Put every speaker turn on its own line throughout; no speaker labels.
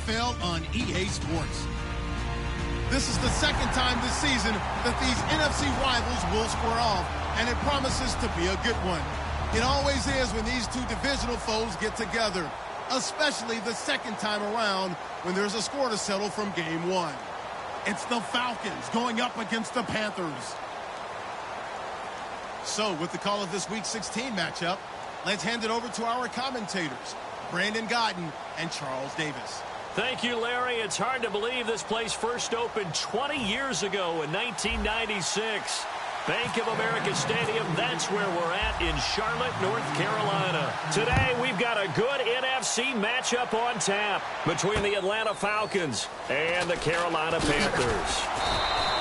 NFL on EA Sports. This is the second time this season that these NFC rivals will square off, and it promises to be a good one. It always is when these two divisional foes get together, especially the second time around when there's a score to settle from game one. It's the Falcons going up against the Panthers. So, with the call of this Week 16 matchup, let's hand it over to our commentators, Brandon Godden and Charles Davis.
Thank you, Larry. It's hard to believe this place first opened 20 years ago in 1996. Bank of America Stadium, that's where we're at in Charlotte, North Carolina. Today, we've got a good NFC matchup on tap between the Atlanta Falcons and the Carolina Panthers.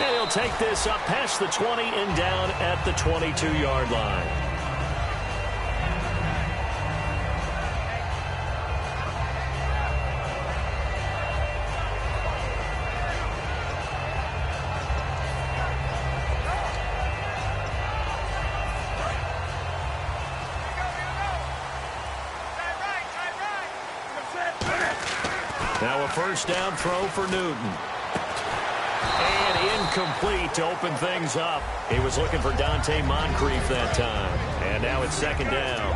And he'll take this up past the 20 and down at the 22-yard line. Now a first down throw for Newton. And incomplete to open things up. He was looking for Dante Moncrief that time. And now it's second down.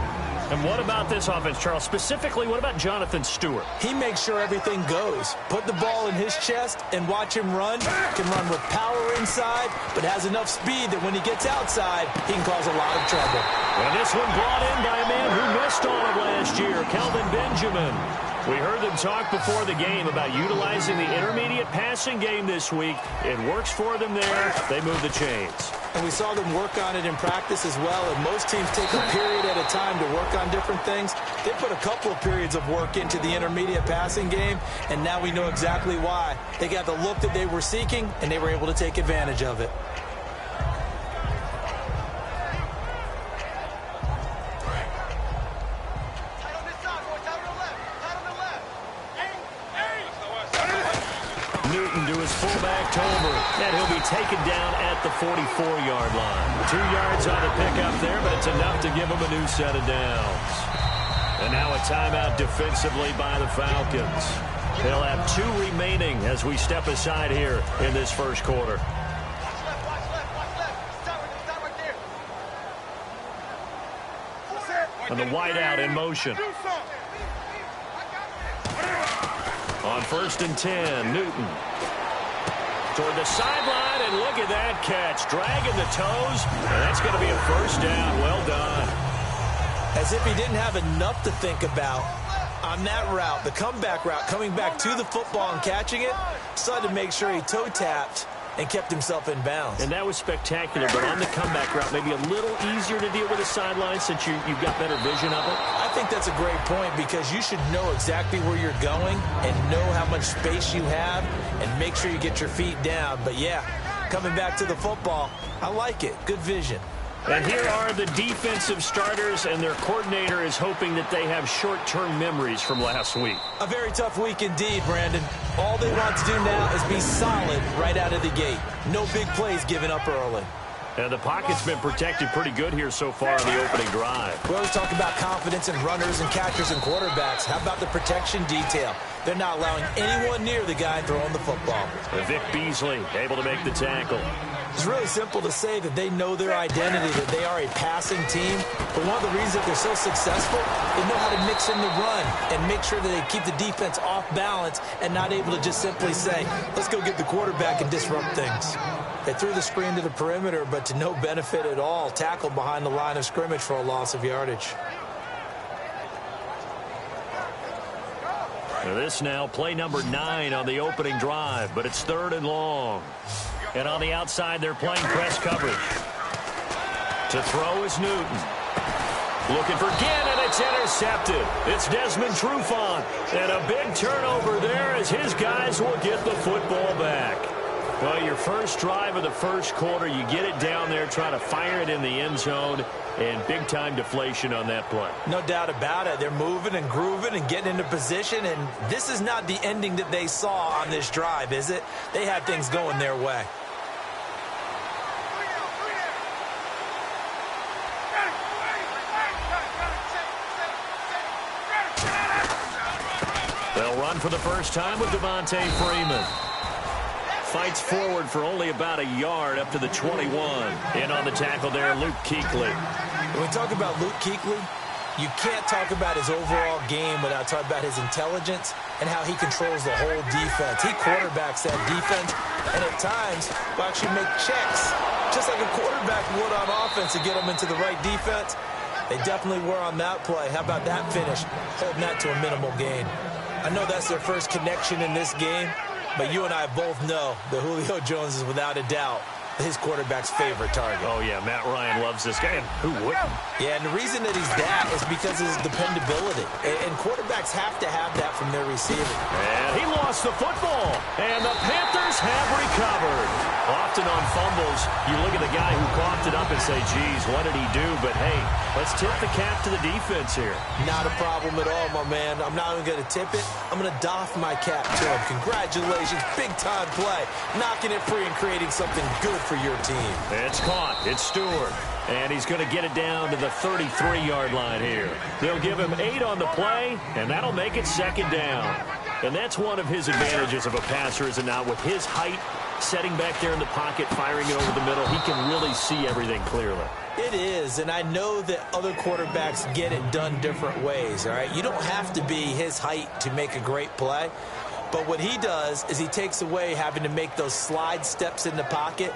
And what about this offense, Charles? Specifically, what about Jonathan Stewart?
He makes sure everything goes. Put the ball in his chest and watch him run. Can run with power inside, but has enough speed that when he gets outside, he can cause a lot of trouble.
And this one brought in by a man who missed all of last year, Kelvin Benjamin. We heard them talk before the game about utilizing the intermediate passing game this week. It works for them there. They move the chains.
And we saw them work on it in practice as well. And most teams take a period at a time to work on different things. They put a couple of periods of work into the intermediate passing game, and now we know exactly why. They got the look that they were seeking, and they were able to take advantage of it.
Fullback Tolbert, and he'll be taken down at the 44-yard line. 2 yards on the pickup there, but it's enough to give him a new set of downs. And now a timeout defensively by the Falcons. They'll have 2 remaining as we step aside here in this first quarter. And the wideout in motion. On 1st and 10, Newton. Toward the sideline, and look at that catch. Dragging the toes, and that's going to be a first down. Well done.
As if he didn't have enough to think about on that route, the comeback route, coming back to the football and catching it, decided to make sure he toe-tapped and kept himself in bounds.
And that was spectacular, but on the comeback route, maybe a little easier to deal with the sideline since you've got better vision of it.
I think that's a great point because you should know exactly where you're going and know how much space you have and make sure you get your feet down. But, yeah, coming back to the football, I like it. Good vision.
And here are the defensive starters, and their coordinator is hoping that they have short-term memories from last week.
A very tough week indeed, Brandon. All they want to do now is be solid right out of the gate. No big plays given up early.
And the pocket's been protected pretty good here so far in the opening drive.
We always talk about confidence in runners and catchers and quarterbacks. How about the protection detail? They're not allowing anyone near the guy throwing the football.
And Vic Beasley able to make the tackle.
It's really simple to say that they know their identity, that they are a passing team. But one of the reasons that they're so successful, they know how to mix in the run and make sure that they keep the defense off balance and not able to just simply say, let's go get the quarterback and disrupt things. They threw the screen to the perimeter, but to no benefit at all. Tackled behind the line of scrimmage for a loss of yardage.
This now play number 9 on the opening drive, but it's 3rd and long. And on the outside, they're playing press coverage. To throw is Newton. Looking for Ginn, and it's intercepted. It's Desmond Trufant. And a big turnover there as his guys will get the football back. Well, your first drive of the first quarter, you get it down there, try to fire it in the end zone, and big-time deflation on that play.
No doubt about it. They're moving and grooving and getting into position, and this is not the ending that they saw on this drive, is it? They had things going their way.
run for the first time with Devontae Freeman. Fights forward for only about a yard up to the 21. In on the tackle there, Luke Kuechly.
When we talk about Luke Kuechly, you can't talk about his overall game without talking about his intelligence and how he controls the whole defense. He quarterbacks that defense, and at times will actually make checks, just like a quarterback would on offense to get them into the right defense. They definitely were on that play. How about that finish, holding that to a minimal gain? I know that's their first connection in this game, but you and I both know that Julio Jones is without a doubt his quarterback's favorite target.
Oh, yeah, Matt Ryan loves this guy. Who wouldn't?
Yeah, and the reason that he's that is because of his dependability. And quarterbacks have to have that from their receiver.
And he lost the football. And the Panthers have recovered. Often on fumbles, you look at the guy who coughed it up and say, geez, what did he do? But, hey, let's tip the cap to the defense here.
Not a problem at all, my man. I'm not even going to tip it. I'm going to doff my cap to him. Congratulations. Big-time play. Knocking it free and creating something good for your team.
It's caught. It's Stewart. And he's going to get it down to the 33-yard line here. They'll give him 8 on the play, and that'll make it second down. And that's one of his advantages of a passer, is it not? With his height, setting back there in the pocket, firing it over the middle, he can really see everything clearly.
It is, and I know that other quarterbacks get it done different ways, all right? You don't have to be his height to make a great play. But what he does is he takes away having to make those slide steps in the pocket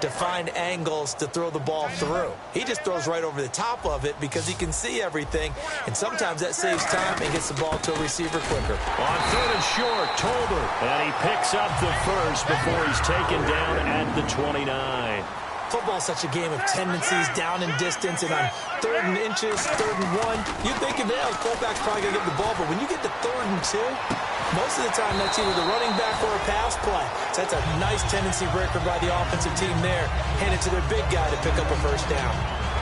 to find angles to throw the ball through. He just throws right over the top of it because he can see everything, and sometimes that saves time and gets the ball to a receiver quicker.
On third and short, Tolbert, and he picks up the first before he's taken down at the 29.
Football's such a game of tendencies, down and distance, and on third and inches, third and 1, you'd think, yeah, the fullback's probably going to get the ball, but when you get to third and 2, most of the time that's either the running back or a pass play. So that's a nice tendency breaker by the offensive team there. Hand it to their big guy to pick up a first down.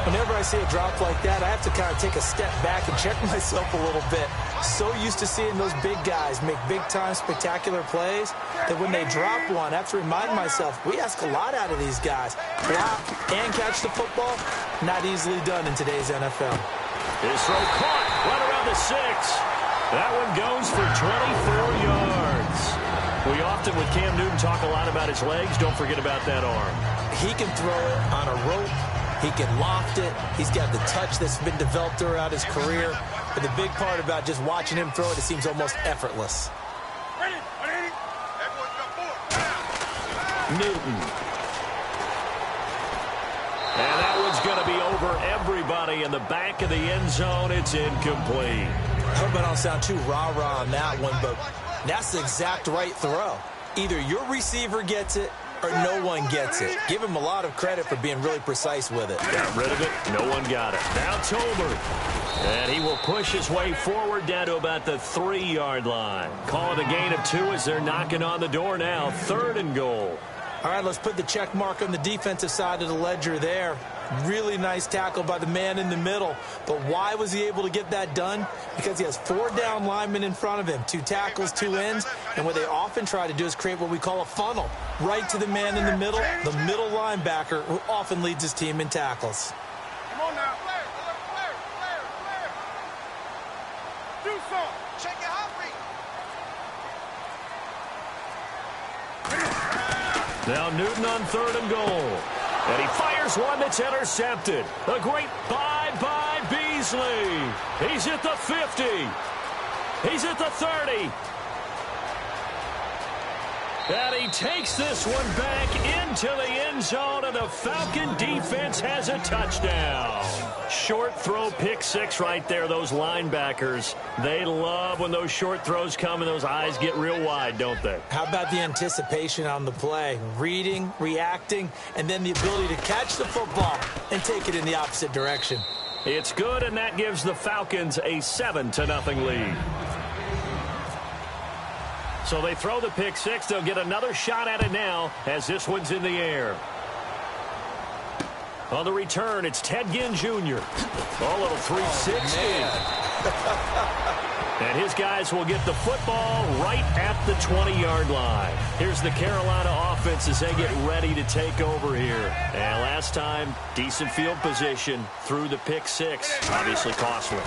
Whenever I see a drop like that, I have to kind of take a step back and check myself a little bit. So used to seeing those big guys make big-time spectacular plays that when they drop one, I have to remind myself, we ask a lot out of these guys. Block and catch the football, not easily done in today's NFL.
His throw caught right around the 6. That one goes for 24 yards. We often, with Cam Newton, talk a lot about his legs. Don't forget about that arm.
He can throw it on a rope. He can loft it. He's got the touch that's been developed throughout his career. But the big part about just watching him throw it, it seems almost effortless.
Newton. And that one's going to be over everybody in the back of the end zone. It's incomplete.
I hope I don't sound too rah-rah on that one, but that's the exact right throw. Either your receiver gets it or no one gets it. Give him a lot of credit for being really precise with it.
Got rid of it. No one got it. Now Tolbert. And he will push his way forward down to about the 3-yard line. Call it a gain of 2 as they're knocking on the door now. 3rd and goal.
All right, let's put the check mark on the defensive side of the ledger there. Really nice tackle by the man in the middle. But why was he able to get that done? Because he has 4 down linemen in front of him, 2 tackles, 2 ends. And what they often try to do is create what we call a funnel. Right to the man in the middle linebacker, who often leads his team in tackles.
Come on now. Do something. Shake your heart rate.
Now Newton on 3rd and goal. And he fires one that's intercepted. A great buy by Beasley. He's at the 50. He's at the 30. And he takes this one back into the end zone, and the Falcon defense has a touchdown. Short throw, pick 6 right there. Those linebackers, they love when those short throws come and those eyes get real wide, don't they?
How about the anticipation on the play? Reading, reacting, and then the ability to catch the football and take it in the opposite direction.
It's good, and that gives the Falcons a 7-0 lead. So they throw the pick 6. They'll get another shot at it now as this one's in the air. On the return, it's Ted Ginn Jr. A little 360. And his guys will get the football right at the 20-yard line. Here's the Carolina offense as they get ready to take over here. And last time, decent field position through the pick 6. Obviously costly.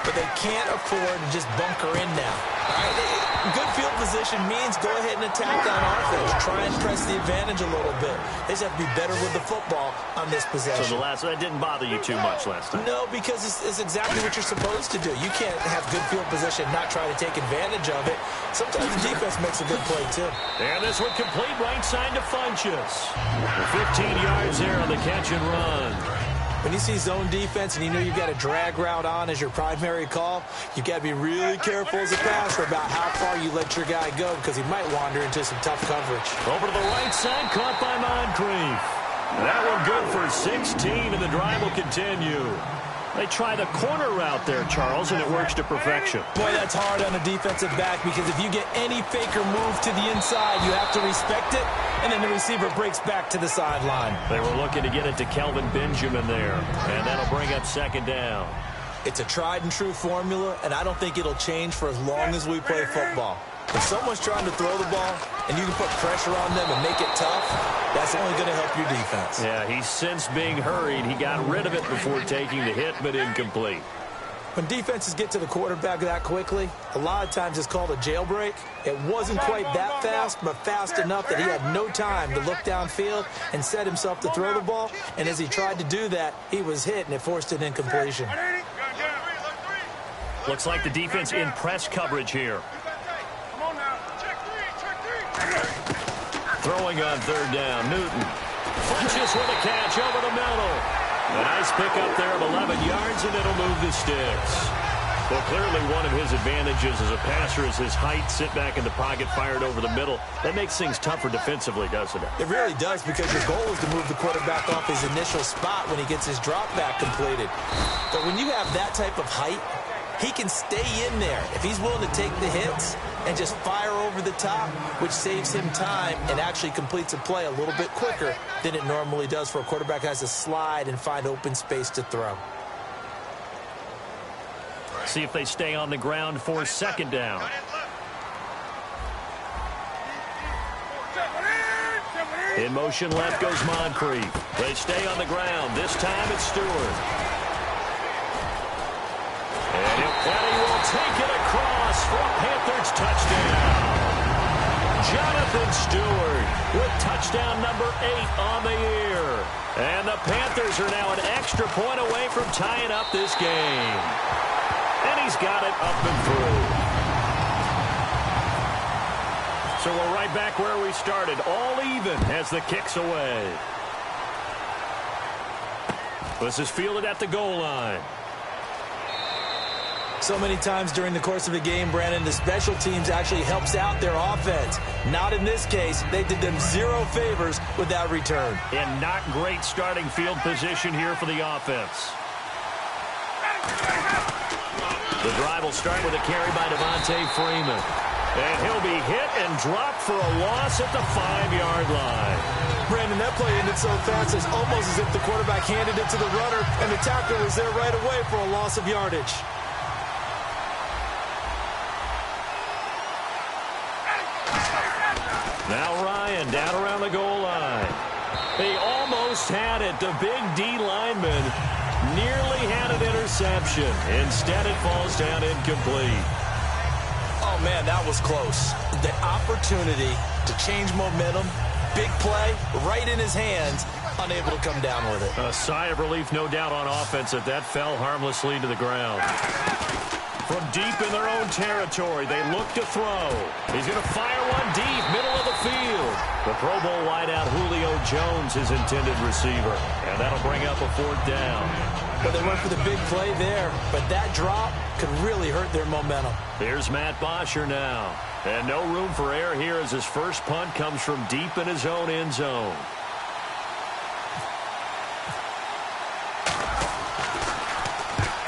but they can't afford to just bunker in now. All right, good field position means go ahead and attack on offense. Try and press the advantage a little bit. They just have to be better with the football on this possession.
So that didn't bother you too much last time?
No, because it's exactly what you're supposed to do. You can't have good field position and not try to take advantage of it. Sometimes the defense makes a good play, too.
And this one complete right side to Funchess. 15 yards there on the catch and run.
When you see zone defense and you know you've got a drag route on as your primary call, you've got to be really careful as a passer about how far you let your guy go because he might wander into some tough coverage.
Over to the right side, caught by Moncrief. That one good for 16, and the drive will continue. They try the corner route there, Charles, and it works to perfection.
Boy, that's hard on a defensive back because if you get any faker move to the inside, you have to respect it, and then the receiver breaks back to the sideline.
They were looking to get it to Kelvin Benjamin there, and that'll bring up second down.
It's a tried-and-true formula, and I don't think it'll change for as long as we play football. If someone's trying to throw the ball and you can put pressure on them and make it tough, that's only going to help your defense.
Yeah, he's since being hurried. He got rid of it before taking the hit, but incomplete.
When defenses get to the quarterback that quickly, a lot of times it's called a jailbreak. It wasn't quite that fast, but fast enough that he had no time to look downfield and set himself to throw the ball. And as he tried to do that, he was hit, and it forced an incompletion.
Looks like the defense in press coverage here. Throwing on third down, Newton. Funchess with a catch over the middle. A nice pickup there of 11 yards, and it'll move the sticks. Well, clearly one of his advantages as a passer is his height. Sit back in the pocket, fired over the middle. That makes things tougher defensively, doesn't it?
It really does, because your goal is to move the quarterback off his initial spot when he gets his drop back completed. But when you have that type of height, he can stay in there if he's willing to take the hits and just fire over the top, which saves him time and actually completes a play a little bit quicker than it normally does for a quarterback who has to slide and find open space to throw.
See if they stay on the ground for second down. In motion left goes Moncrief. They stay on the ground. This time it's Stewart. And he will take it across for a Panthers touchdown. Jonathan Stewart with touchdown number 8 on the year. And the Panthers are now an extra point away from tying up this game. And he's got it up and through. So we're right back where we started, all even as the kick's away. This is fielded at the goal line.
So many times during the course of a game, Brandon, the special teams actually helps out their offense. Not in this case. They did them zero favors with that return.
And not great starting field position here for the offense. The drive will start with a carry by Devontae Freeman. And he'll be hit and dropped for a loss at the 5-yard line.
Brandon, that play ended so fast, it's almost as if the quarterback handed it to the runner and the tackler was there right away for a loss of yardage.
Now Ryan down around the goal line. He almost had it. The big D lineman nearly had an interception. Instead, it falls down incomplete.
Oh, man, that was close. The opportunity to change momentum, big play, right in his hands, unable to come down with it.
A sigh of relief, no doubt, on offense that fell harmlessly to the ground. From deep in their own territory, they look to throw. He's going to fire one deep, middle of the field. The Pro Bowl wideout Julio Jones, his intended receiver. And that'll bring up a 4th down.
But they went for the big play there, but that drop could really hurt their momentum.
Here's Matt Bosher now. And no room for error here as his first punt comes from deep in his own end zone.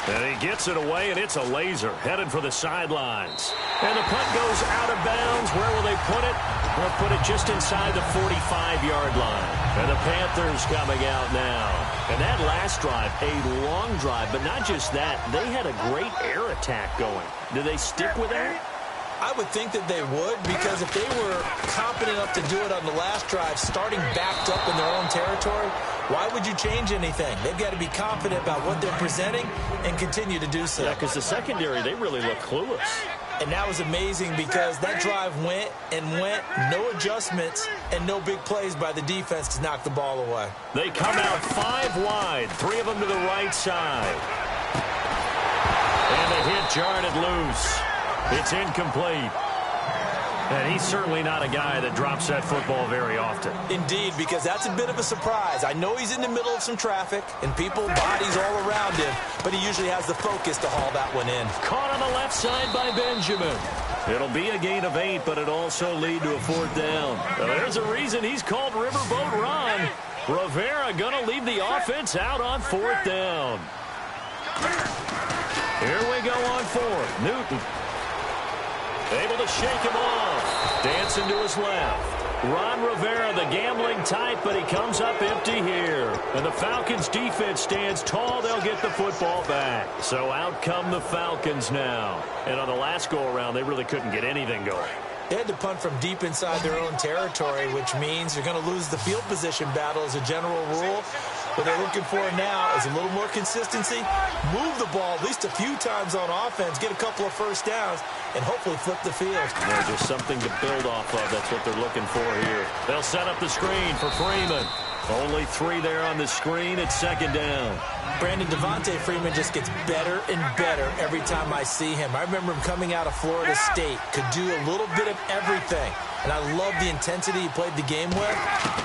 And he gets it away, and it's a laser headed for the sidelines. And the punt goes out of bounds. Where will they put it? They'll put it just inside the 45-yard line. And the Panthers coming out now. And that last drive, a long drive, but not just that. They had a great air attack going. Do they stick with that?
I would think that they would, because if they were confident enough to do it on the last drive, starting backed up in their own territory, Why would you change anything? They've got to be confident about what they're presenting and continue to do so.
Yeah, because the secondary, they really look clueless.
And that was amazing because that drive went and went, no adjustments, and no big plays by the defense to knock the ball away.
They come out 5 wide, 3 of them to the right side. And the hit jarred it loose. It's incomplete. And he's certainly not a guy that drops that football very often.
Indeed, because that's a bit of a surprise. I know he's in the middle of some traffic and people, bodies all around him, but he usually has the focus to haul that one in.
Caught on the left side by Benjamin. It'll be a gain of 8, but it'll also lead to a 4th down. Now, there's a reason he's called Riverboat Ron. Rivera going to leave the offense out on 4th down. Here we go on 4th. Newton. Able to shake him off. Dancing to his left. Ron Rivera, the gambling type, but he comes up empty here. And the Falcons defense stands tall. They'll get the football back. So out come the Falcons now. And on the last go-around, they really couldn't get anything going.
They had to punt from deep inside their own territory, which means you're going to lose the field position battle as a general rule. What they're looking for now is a little more consistency, move the ball at least a few times on offense, get a couple of first downs, and hopefully flip the field.
There's just something to build off of. That's what they're looking for here. They'll set up the screen for Freeman. Only 3 there on the screen. It's 2nd down.
Brandon Devontae Freeman just gets better and better every time I see him. I remember him coming out of Florida State, could do a little bit of everything. And I love the intensity he played the game with.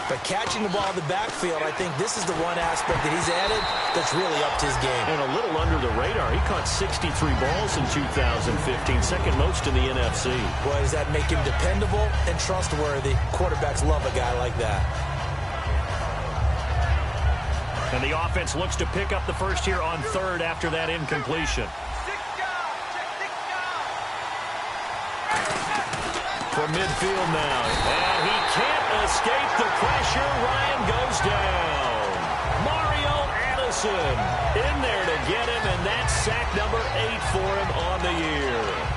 But catching the ball in the backfield, I think this is the one aspect that he's added that's really upped his game.
And a little under the radar. He caught 63 balls in 2015, second most in the NFC.
Boy, does that make him dependable and trustworthy. Quarterbacks love a guy like that.
And the offense looks to pick up the first here on 3rd after that incompletion. From midfield now. And he can't escape the pressure. Ryan goes down. Mario Addison in there to get him, and that's sack number 8 for him on the year.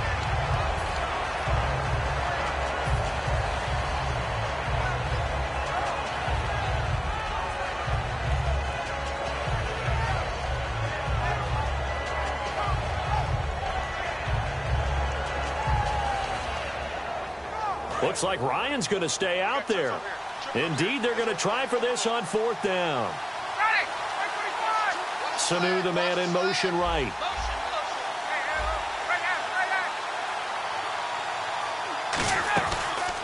Looks like Ryan's going to stay out there. Indeed, they're going to try for this on 4th down. Sanu, the man in motion right.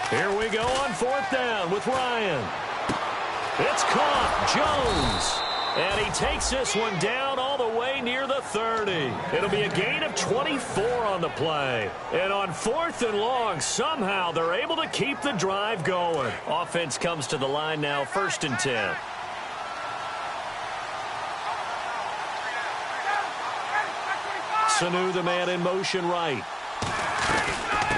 Here we go on 4th down with Ryan. It's caught. Jones. And he takes this one down all the way near the 30. It'll be a gain of 24 on the play. And on 4th and long, somehow they're able to keep the drive going. Offense comes to the line now, 1st and 10. Sanu, the man in motion right.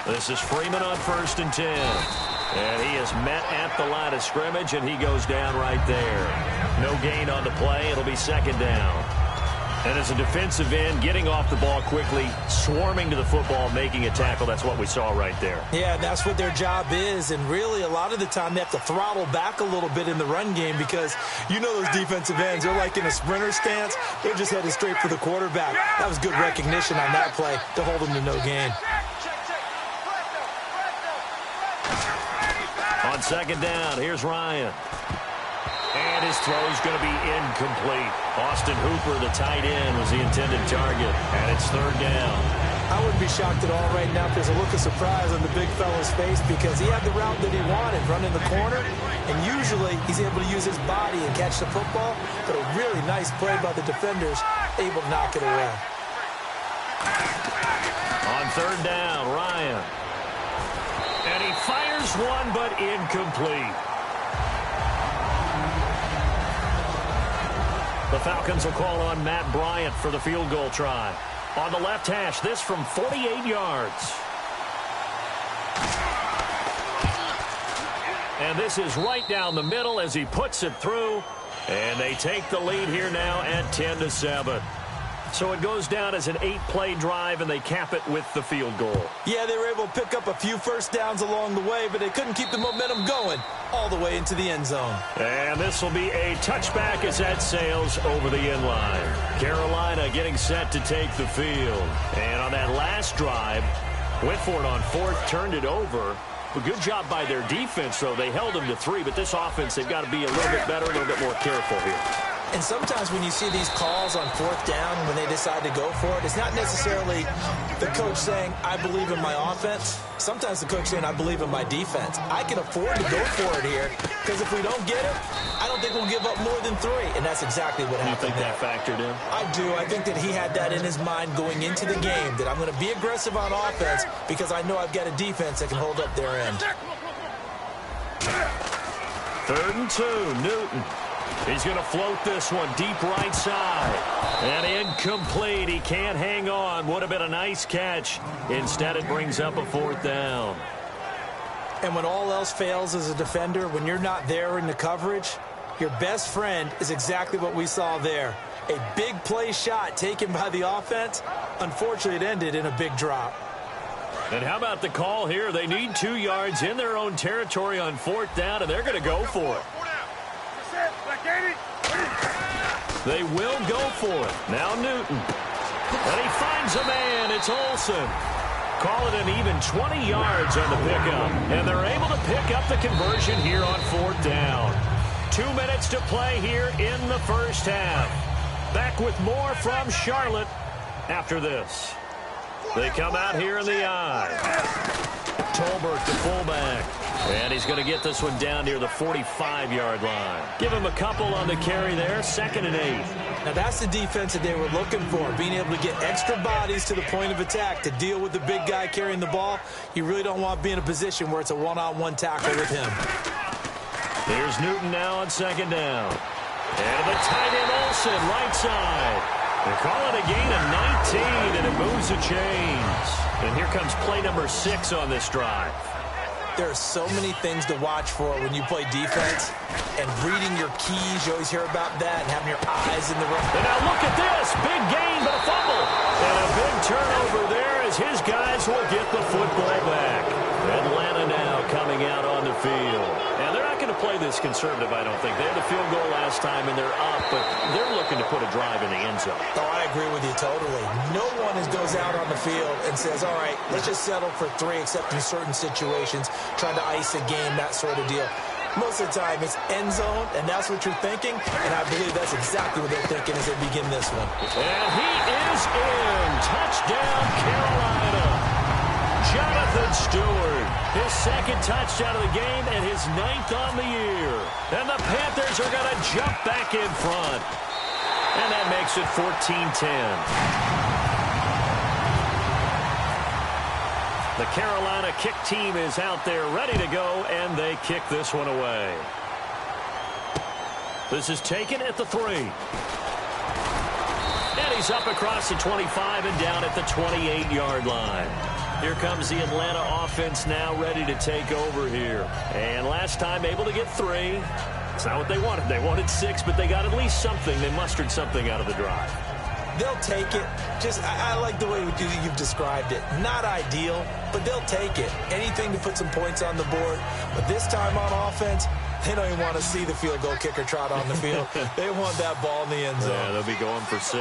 This is Freeman on 1st and 10. And he is met at the line of scrimmage, and he goes down right there. No gain on the play. It'll be 2nd down. And as a defensive end, getting off the ball quickly, swarming to the football, making a tackle, that's what we saw right there.
Yeah, that's what their job is. And really, a lot of the time, they have to throttle back a little bit in the run game because you know those defensive ends, they're like in a sprinter stance. They're just headed straight for the quarterback. That was good recognition on that play to hold them to no gain.
On 2nd down, here's Ryan. And his throw is going to be incomplete. Austin Hooper, the tight end, was the intended target. And it's 3rd down.
I wouldn't be shocked at all right now if there's a look of surprise on the big fella's face because he had the route that he wanted, running the corner. And usually he's able to use his body and catch the football. But a really nice play by the defenders, able to knock it away.
On 3rd down, Ryan. And he fires one, but incomplete. The Falcons will call on Matt Bryant for the field goal try. On the left hash, this from 48 yards. And this is right down the middle as he puts it through. And they take the lead here now at 10-7. So it goes down as an 8-play drive, and they cap it with the field goal.
Yeah, they were able to pick up a few first downs along the way, but they couldn't keep the momentum going all the way into the end zone.
And this will be a touchback as that sails over the end line. Carolina getting set to take the field. And on that last drive, went for it on fourth, turned it over. A good job by their defense, though. They held them to 3, but this offense, they've got to be a little bit better, a little bit more careful here.
And sometimes when you see these calls on fourth down, when they decide to go for it, it's not necessarily the coach saying, I believe in my offense. Sometimes the coach saying, I believe in my defense. I can afford to go for it here, because if we don't get it, I don't think we'll give up more than 3. And that's exactly what happened.
You think that factored in?
I do. I think that he had that in his mind going into the game, that I'm going to be aggressive on offense because I know I've got a defense that can hold up their end.
3rd and 2, Newton. He's going to float this one deep right side. And incomplete. He can't hang on. Would have been a nice catch. Instead, it brings up a 4th down.
And when all else fails as a defender, when you're not there in the coverage, your best friend is exactly what we saw there. A big play shot taken by the offense. Unfortunately, it ended in a big drop.
And how about the call here? They need 2 yards in their own territory on 4th down, and they're going to go for it. They will go for it. Now Newton. And he finds a man. It's Olsen. Call it an even 20 yards on the pickup. And they're able to pick up the conversion here on 4th down. 2 minutes to play here in the first half. Back with more from Charlotte after this. They come out here in the eye. Tolbert, the fullback. And he's going to get this one down near the 45-yard line. Give him a couple on the carry there. 2nd and 8.
Now, that's the defense that they were looking for, being able to get extra bodies to the point of attack to deal with the big guy carrying the ball. You really don't want to be in a position where it's a one-on-one tackle with him.
Here's Newton now on 2nd down. And the tight end Olsen, right side. They call it a gain of 19, and it moves the chains. And here comes play number 6 on this drive.
There are so many things to watch for when you play defense, and reading your keys, you always hear about that, and having your eyes in the right.
And now look at this, big gain, but a fumble. And a big turnover there as his guys will get the football back. Atlanta now coming out on the field. And they're not going to play this conservative, I don't think. They had the field goal last time, and they're up, but they're looking to put a drive in the end zone.
Oh, I agree with you totally. No one goes out on the field and says, all right, let's just settle for 3, except in certain situations, trying to ice a game, that sort of deal. Most of the time, it's end zone, and that's what you're thinking, and I believe that's exactly what they're thinking as they begin this one.
And he is in. Touchdown, Carolina. Jonathan Stewart, his 2nd touchdown of the game and his 9th on the year. And the Panthers are going to jump back in front. And that makes it 14-10. The Carolina kick team is out there ready to go, and they kick this one away. This is taken at the 3. And he's up across the 25 and down at the 28-yard line. Here comes the Atlanta offense now ready to take over here. And last time able to get 3. It's not what they wanted. They wanted 6, but they got at least something. They mustered something out of the drive.
They'll take it. I like the way you've described it. Not ideal, but they'll take it. Anything to put some points on the board. But this time on offense, they don't even want to see the field goal kicker trot on the field. They want that ball in the end zone.
Yeah, they'll be going for 6.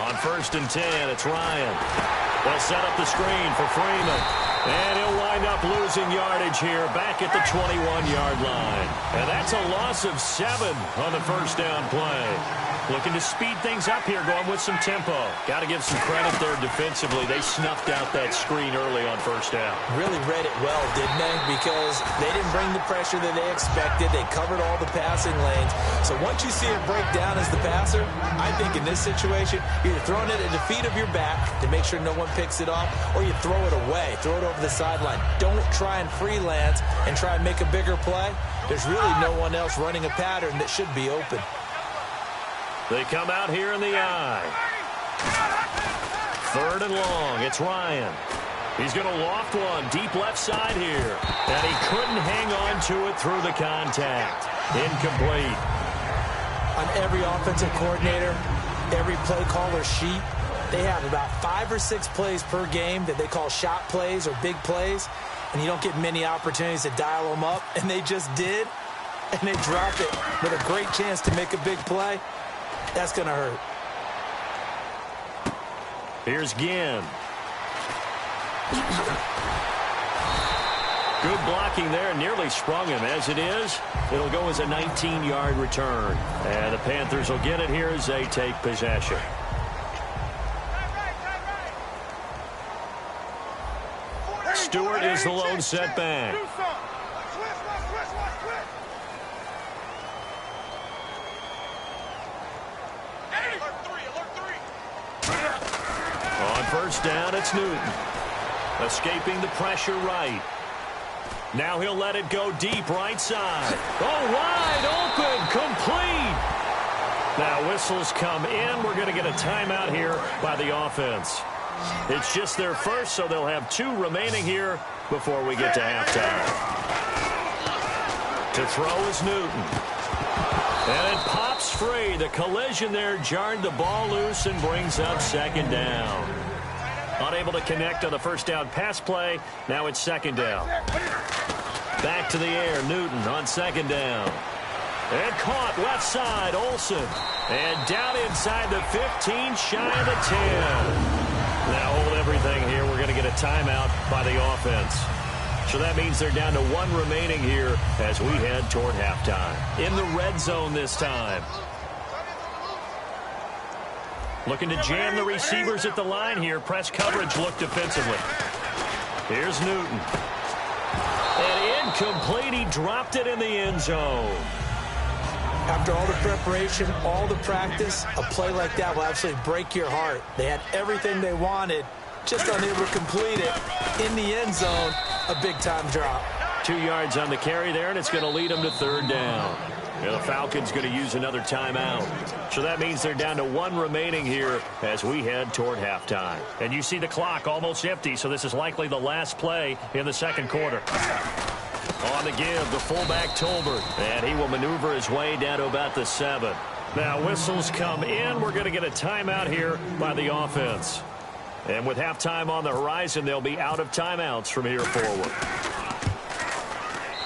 On 1st and 10, it's Ryan. They'll set up the screen for Freeman. And he'll wind up losing yardage here back at the 21-yard line. And that's a loss of 7 on the first down play. Looking to speed things up here, going with some tempo. Got to give some credit there defensively. They snuffed out that screen early on first down.
Really read it well, didn't they? Because they didn't bring the pressure that they expected. They covered all the passing lanes. So once you see it break down as the passer, I think in this situation, you're throwing it at the feet of your back to make sure no one picks it off, or you throw it away, throw it over the sideline. Don't try and freelance and try and make a bigger play. There's really no one else running a pattern that should be open.
They come out here in the eye. 3rd and long. It's Ryan. He's going to loft one deep left side here. And he couldn't hang on to it through the contact. Incomplete.
On every offensive coordinator, every play caller sheet, they have about 5 or 6 plays per game that they call shot plays or big plays, and you don't get many opportunities to dial them up, and they just did, and they drop it with a great chance to make a big play. That's going to hurt.
Here's Ginn. Good blocking there, nearly sprung him. As it is, it'll go as a 19-yard return. And the Panthers will get it here as they take possession. Stewart is the lone setback. On first down, it's Newton. Escaping the pressure right. Now he'll let it go deep right side. Oh, wide open, complete. Now whistles come in. We're going to get a timeout here by the offense. It's just their first, so they'll have 2 remaining here before we get to halftime. To throw is Newton. And it pops free. The collision there jarred the ball loose and brings up second down. Unable to connect on the first down pass play. Now it's second down. Back to the air. Newton on second down. And caught left side. Olsen. And down inside the 15, shy of the 10. Now hold everything here. We're going to get a timeout by the offense. So that means they're down to 1 remaining here as we head toward halftime. In the red zone this time. Looking to jam the receivers at the line here. Press coverage look defensively. Here's Newton. And incomplete. He dropped it in the end zone.
After all the preparation, all the practice, a play like that will absolutely break your heart. They had everything they wanted, just unable to complete it. In the end zone, a big-time drop.
2 yards on the carry there, and it's going to lead them to third down. And the Falcons going to use another timeout. So that means they're down to 1 remaining here as we head toward halftime. And you see the clock almost empty, so this is likely the last play in the second quarter. On the give, the fullback Tolbert, and he will maneuver his way down to about the 7. Now whistles come in. We're going to get a timeout here by the offense. And with halftime on the horizon, they'll be out of timeouts from here forward.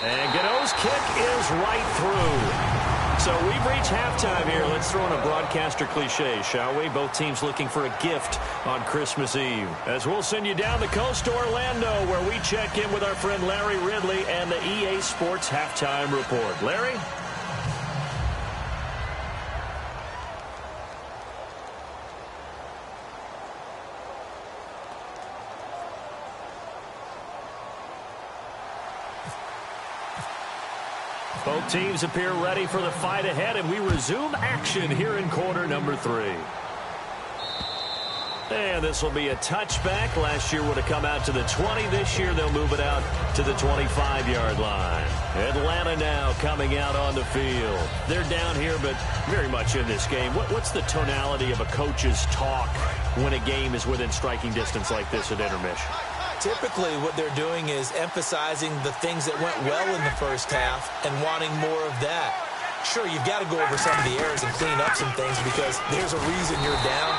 And Gano's kick is right through. So we've reached halftime here. Let's throw in a broadcaster cliche, shall we? Both teams looking for a gift on Christmas Eve. As we'll send you down the coast to Orlando, where we check in with our friend Larry Ridley and the EA Sports Halftime Report. Larry? Both teams appear ready for the fight ahead, and we resume action here in quarter number 3. And this will be a touchback. Last year would have come out to the 20. This year they'll move it out to the 25-yard line. Atlanta now coming out on the field. They're down here, but very much in this game. What's the tonality of a coach's talk when a game is within striking distance like this at intermission?
Typically, what they're doing is emphasizing the things that went well in the first half and wanting more of that. Sure, you've got to go over some of the errors and clean up some things because there's a reason you're down.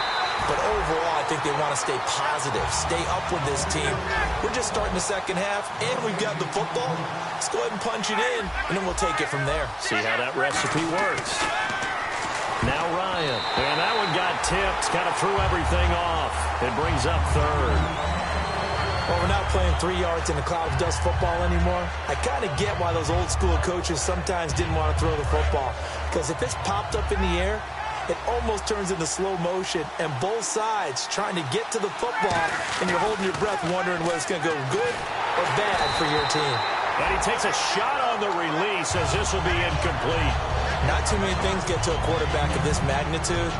But overall, I think they want to stay positive, stay up with this team. We're just starting the second half, and we've got the football. Let's go ahead and punch it in, and then we'll take it from there.
See how that recipe works. Now Ryan. And that one got tipped, kind of threw everything off. It brings up third.
Well, we're not playing 3 yards in a cloud of dust football anymore. I kind of get why those old school coaches sometimes didn't want to throw the football. Because if it's popped up in the air, it almost turns into slow motion. And both sides trying to get to the football, and you're holding your breath wondering whether it's going to go good or bad for your team.
And he takes a shot on the release as this will be incomplete.
Not too many things get to a quarterback of this magnitude.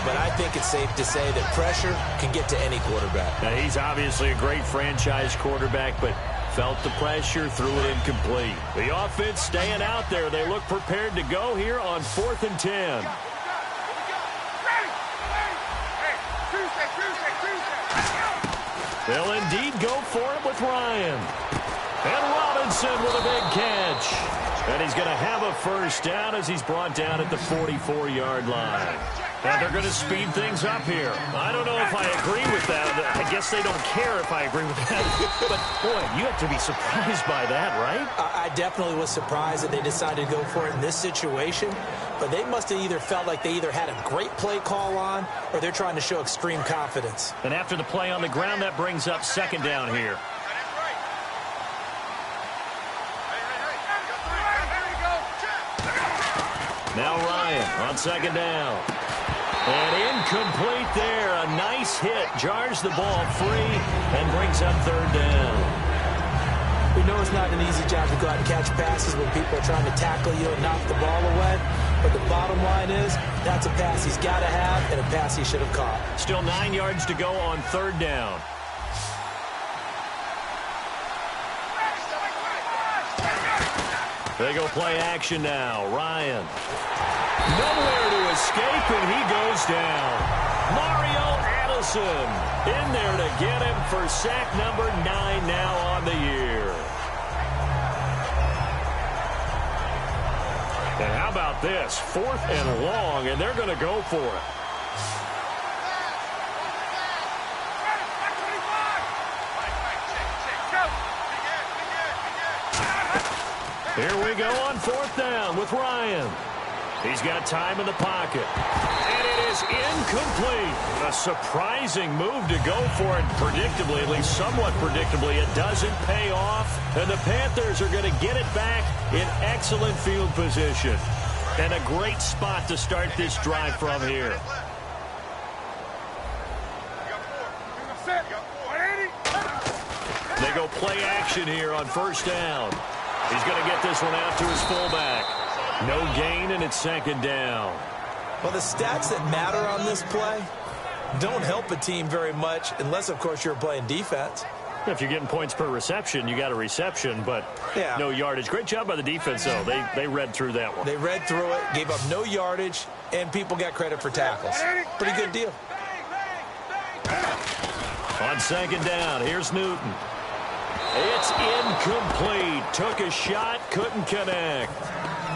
But I think it's safe to say that pressure can get to any quarterback.
Now, he's obviously a great franchise quarterback, but felt the pressure, threw it incomplete. The offense staying out there. They look prepared to go here on 4th and 10. They'll indeed go for it with Ryan. And Robinson with a big catch. And he's going to have a first down as he's brought down at the 44-yard line. And they're going to speed things up here. I don't know if I agree with that. I guess they don't care if I agree with that. But, boy, you have to be surprised by that, right?
I definitely was surprised that they decided to go for it in this situation. But they must have either felt like they either had a great play call on or they're trying to show extreme confidence.
And after the play on the ground, that brings up second down here. Now Ryan on second down. And incomplete there. A nice hit. Jars the ball free and brings up third down.
We know it's not an easy job to go out and catch passes when people are trying to tackle you and knock the ball away. But the bottom line is that's a pass he's got to have and a pass he should have caught.
Still 9 yards to go on third down. They go play action now. Ryan. Nowhere to escape, and he goes down. Mario Addison in there to get him for sack number 9 now on the year. And how about this? 4th and long, and they're going to go for it. Here we go on 4th down with Ryan. He's got time in the pocket. And it is incomplete. A surprising move to go for it. Predictably, at least somewhat predictably, it doesn't pay off. And the Panthers are going to get it back in excellent field position. And a great spot to start this drive from here. They go play action here on 1st down. He's going to get this one out to his fullback. No gain, and it's second down.
Well, the stats that matter on this play don't help a team very much unless, of course, you're playing defense.
If you're getting points per reception, you got a reception, but no yardage. Great job by the defense, though. They read through that one.
They read through it, gave up no yardage, and people got credit for tackles. Pretty good deal.
On second down, here's Newton. It's incomplete. Took a shot, couldn't connect.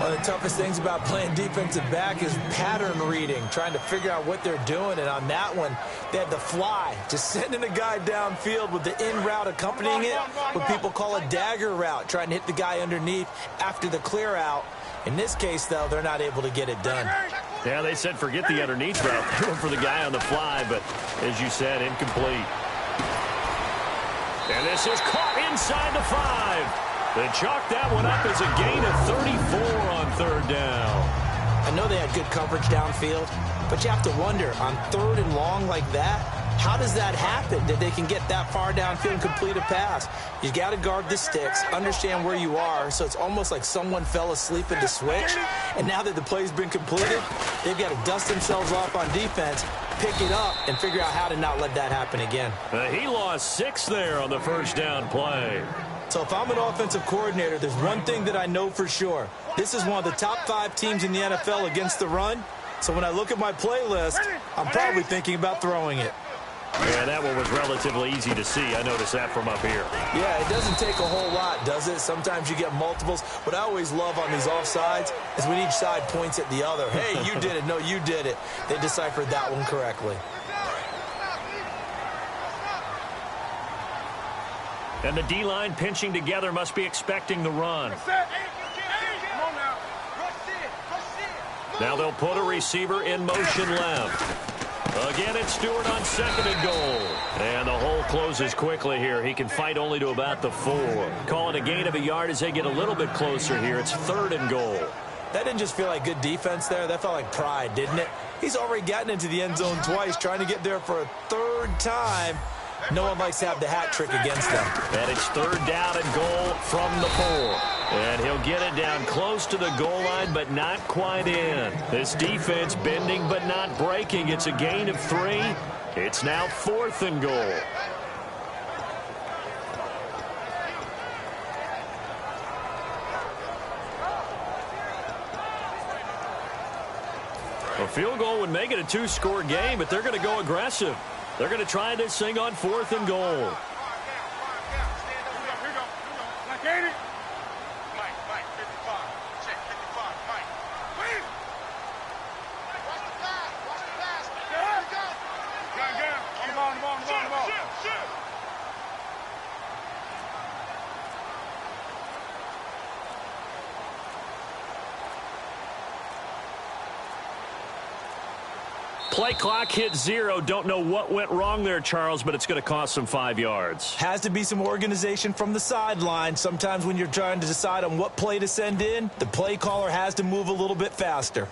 One of the toughest things about playing defensive back is pattern reading, trying to figure out what they're doing. And on that one, they had the fly, just sending a guy downfield with the in route accompanying it, what people call a dagger route, trying to hit the guy underneath after the clear out. In this case, though, they're not able to get it done.
Yeah, they said forget the underneath route. They went for the guy on the fly, but as you said, incomplete. And this is caught inside the 5. They chalked that one up as a gain of 34 on third down.
I know they had good coverage downfield, but you have to wonder, on 3rd and long like that, how does that happen that they can get that far downfield and complete a pass? You got to guard the sticks, understand where you are, so it's almost like someone fell asleep at the switch, and now that the play's been completed, they've got to dust themselves off on defense, pick it up, and figure out how to not let that happen again.
He lost 6 there on the first down play.
So if I'm an offensive coordinator, there's one thing that I know for sure. This is one of the top 5 teams in the NFL against the run. So when I look at my playlist, I'm probably thinking about throwing it.
Yeah, that one was relatively easy to see. I noticed that from up here.
Yeah, it doesn't take a whole lot, does it? Sometimes you get multiples. What I always love on these offsides is when each side points at the other. Hey, you did it. No, you did it. They deciphered that one correctly.
And the D-line pinching together must be expecting the run. Now they'll put a receiver in motion left. Again, it's Stewart on 2nd and goal. And the hole closes quickly here. He can fight only to about the 4. Call it a gain of a yard as they get a little bit closer here. It's 3rd and goal.
That didn't just feel like good defense there. That felt like pride, didn't it? He's already gotten into the end zone twice, trying to get there for a 3rd time. No one likes to have the hat trick against them.
And it's 3rd down and goal from the 4. And he'll get it down close to the goal line, but not quite in. This defense bending but not breaking. It's a gain of 3. It's now 4th and goal. A field goal would make it a 2-score game, but they're going to go aggressive. They're going to try this thing on 4th and goal. Play clock hit 0. Don't know what went wrong there, Charles, but it's going to cost them 5 yards.
Has to be some organization from the sideline. Sometimes when you're trying to decide on what play to send in, the play caller has to move a little bit faster.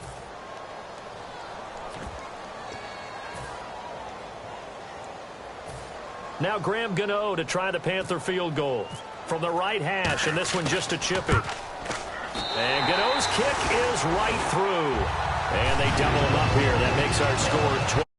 Now Graham Gano to try the Panther field goal from the right hash, and this one just a chippy. And Gano's kick is right through. And they double him up here. That makes our score 12.